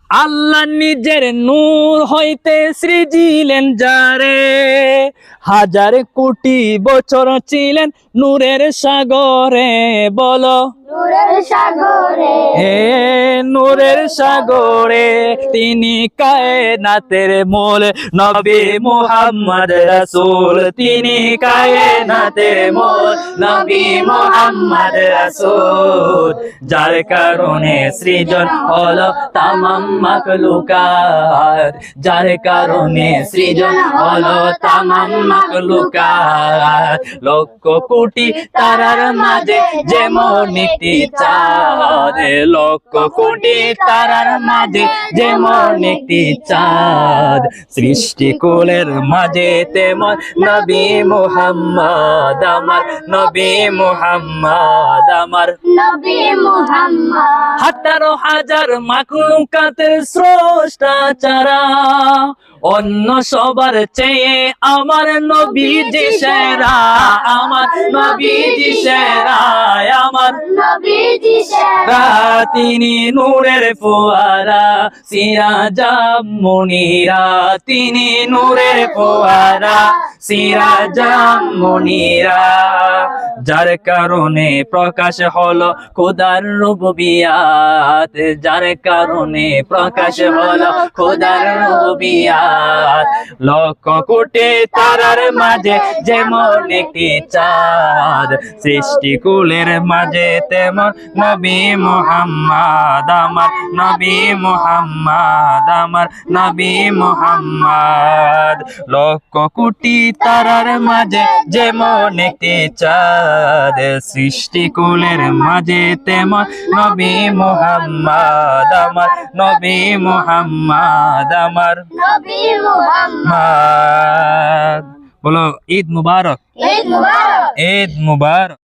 আল্লাহ নিজের নূর হইতে সৃজিলেন যারে, হাজার কোটি বছর ছিলেন নূরের সাগরে। বলো নূরের সাগরে, হে নূরের সাগরে, তিনি কায়নাতের মূল নবী মুহাম্মদ রাসূল। তিনি কায়নাতের মূল নবী মুহাম্মদ রাসূল। যার কারণে সৃজন হলো তামাম মাখলুকাত, যার কারণে সৃজন হলো তামাম মাখলুকাত। লক্ষ কোটি তারার মাঝে যেমন একটি চাঁদ, লক্ষ কোটি তারার মাঝে যেমন একটি চাঁদ। সৃষ্টিকুলের মাঝে তেমন নবী মুহাম্মদ আমার, নবী মুহাম্মদ আমার। নবী মুহাম্মদ 18,000 মাখলুকাতের স্রষ্টা যারা, অন্য সবার চেয়ে আমার নবীজি সেরা, আমার নবীজি সেরা, আমার নবীজি সেরা। তিনি নূরের ফোয়ারা সিরাজাম মুনিরা, তিনি নূরের ফোয়ারা সিরাজাম মুনিরা। যার কারণে প্রকাশ হলো খোদার রুবুবিয়াত, যার কারণে প্রকাশ হলো খোদার রুবুবিয়াত। লক্ষ কোটি তারার মাঝে যেমন একটি চাঁদ, সৃষ্টিকুলের মাঝে তেমন নবী মুহাম্মদ আমার, নবী মুহাম্মদ আমার, নবী মুহাম্মদ। লক্ষ কোটি তারার মাঝে যেমন একটি চাঁদ, সৃষ্টিকুলের মাঝে তেমন নবী মুহাম্মদ আমার, নবী মুহাম্মদ আমার। নবী মুহাম্মদ। বলো ঈদ মুবারক, ঈদ মুবারক। ঈদ মুবারক।